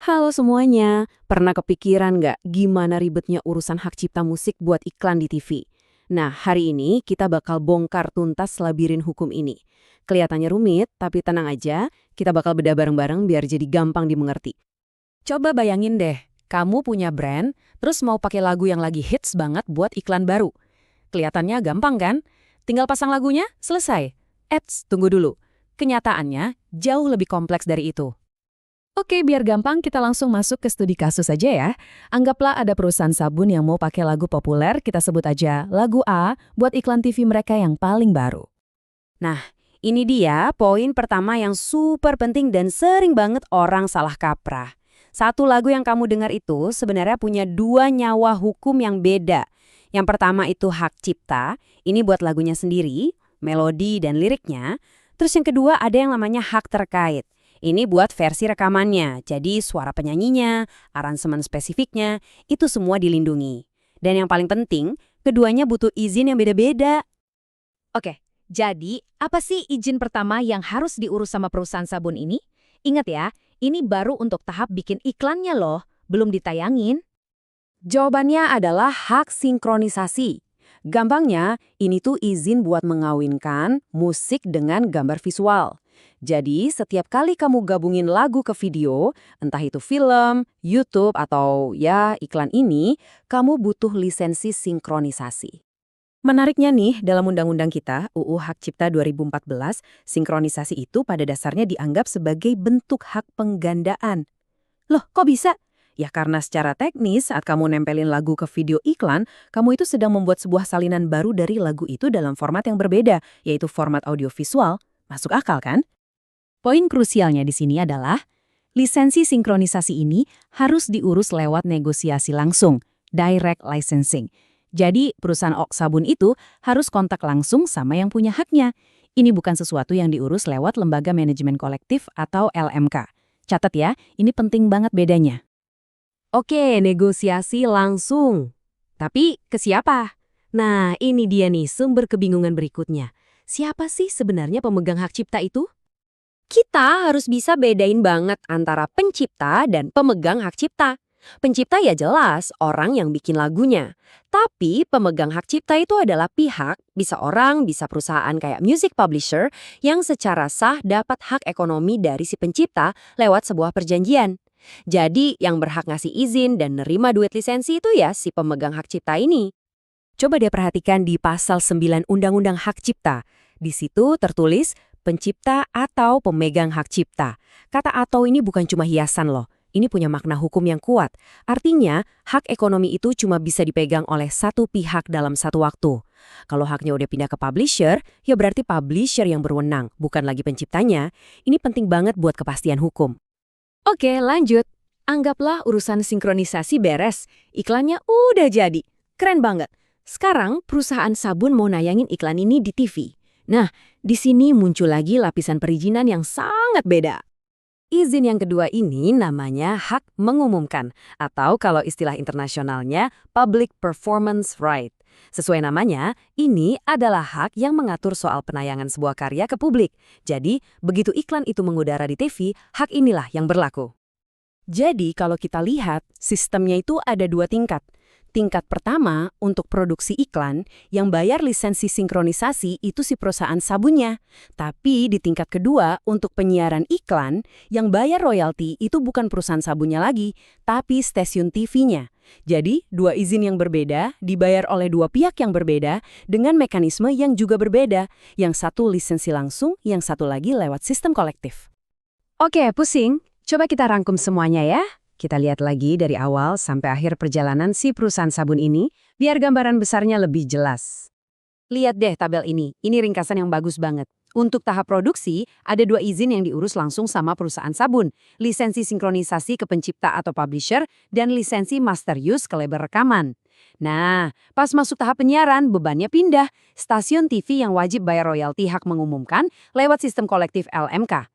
Halo semuanya, pernah kepikiran nggak gimana ribetnya urusan hak cipta musik buat iklan di TV? Nah, hari ini kita bakal bongkar tuntas labirin hukum ini. Kelihatannya rumit, tapi tenang aja, kita bakal bedah bareng-bareng biar jadi gampang dimengerti. Coba bayangin deh, kamu punya brand, terus mau pakai lagu yang lagi hits banget buat iklan baru. Kelihatannya gampang kan? Tinggal pasang lagunya, selesai. Eits, tunggu dulu. Kenyataannya jauh lebih kompleks dari itu. Oke, biar gampang kita langsung masuk ke studi kasus aja ya. Anggaplah ada perusahaan sabun yang mau pakai lagu populer, kita sebut aja lagu A buat iklan TV mereka yang paling baru. Nah, ini dia poin pertama yang super penting dan sering banget orang salah kaprah. Satu lagu yang kamu dengar itu sebenarnya punya dua nyawa hukum yang beda. Yang pertama itu hak cipta, ini buat lagunya sendiri, melodi dan liriknya. Terus yang kedua ada yang namanya hak terkait. Ini buat versi rekamannya, jadi suara penyanyinya, aransemen spesifiknya, itu semua dilindungi. Dan yang paling penting, keduanya butuh izin yang beda-beda. Oke, jadi apa sih izin pertama yang harus diurus sama perusahaan sabun ini? Ingat ya, ini baru untuk tahap bikin iklannya loh, belum ditayangin. Jawabannya adalah hak sinkronisasi. Gampangnya, ini tuh izin buat mengawinkan musik dengan gambar visual. Jadi, setiap kali kamu gabungin lagu ke video, entah itu film, YouTube, atau ya iklan ini, kamu butuh lisensi sinkronisasi. Menariknya nih, dalam undang-undang kita, UU Hak Cipta 2014, sinkronisasi itu pada dasarnya dianggap sebagai bentuk hak penggandaan. Loh, kok bisa? Ya karena secara teknis saat kamu nempelin lagu ke video iklan, kamu itu sedang membuat sebuah salinan baru dari lagu itu dalam format yang berbeda, yaitu format audiovisual. Masuk akal kan? Poin krusialnya di sini adalah, lisensi sinkronisasi ini harus diurus lewat negosiasi langsung, direct licensing. Jadi perusahaan sabun itu harus kontak langsung sama yang punya haknya. Ini bukan sesuatu yang diurus lewat lembaga manajemen kolektif atau LMK. Catat ya, ini penting banget bedanya. Oke, negosiasi langsung. Tapi ke siapa? Nah, ini dia nih sumber kebingungan berikutnya. Siapa sih sebenarnya pemegang hak cipta itu? Kita harus bisa bedain banget antara pencipta dan pemegang hak cipta. Pencipta ya jelas orang yang bikin lagunya. Tapi pemegang hak cipta itu adalah pihak, bisa orang, bisa perusahaan kayak music publisher yang secara sah dapat hak ekonomi dari si pencipta lewat sebuah perjanjian. Jadi yang berhak ngasih izin dan nerima duit lisensi itu ya si pemegang hak cipta ini. Coba dia perhatikan di pasal 9 Undang-Undang Hak Cipta. Di situ tertulis pencipta atau pemegang hak cipta. Kata atau ini bukan cuma hiasan loh. Ini punya makna hukum yang kuat. Artinya, hak ekonomi itu cuma bisa dipegang oleh satu pihak dalam satu waktu. Kalau haknya udah pindah ke publisher, ya berarti publisher yang berwenang, bukan lagi penciptanya. Ini penting banget buat kepastian hukum. Oke, lanjut. Anggaplah urusan sinkronisasi beres. Iklannya udah jadi. Keren banget. Sekarang perusahaan sabun mau nayangin iklan ini di TV. Nah, di sini muncul lagi lapisan perizinan yang sangat beda. Izin yang kedua ini namanya hak mengumumkan, atau kalau istilah internasionalnya Public Performance Right. Sesuai namanya, ini adalah hak yang mengatur soal penayangan sebuah karya ke publik. Jadi, begitu iklan itu mengudara di TV, hak inilah yang berlaku. Jadi, kalau kita lihat, sistemnya itu ada dua tingkat. Tingkat pertama, untuk produksi iklan, yang bayar lisensi sinkronisasi itu si perusahaan sabunnya. Tapi di tingkat kedua, untuk penyiaran iklan, yang bayar royalti itu bukan perusahaan sabunnya lagi, tapi stasiun TV-nya. Jadi, dua izin yang berbeda, dibayar oleh dua pihak yang berbeda, dengan mekanisme yang juga berbeda. Yang satu lisensi langsung, yang satu lagi lewat sistem kolektif. Oke, pusing. Coba kita rangkum semuanya ya. Kita lihat lagi dari awal sampai akhir perjalanan si perusahaan sabun ini, biar gambaran besarnya lebih jelas. Lihat deh tabel ini ringkasan yang bagus banget. Untuk tahap produksi, ada dua izin yang diurus langsung sama perusahaan sabun. Lisensi sinkronisasi ke pencipta atau publisher, dan lisensi master use ke label rekaman. Nah, pas masuk tahap penyiaran, bebannya pindah. Stasiun TV yang wajib bayar royalti hak mengumumkan lewat sistem kolektif LMK.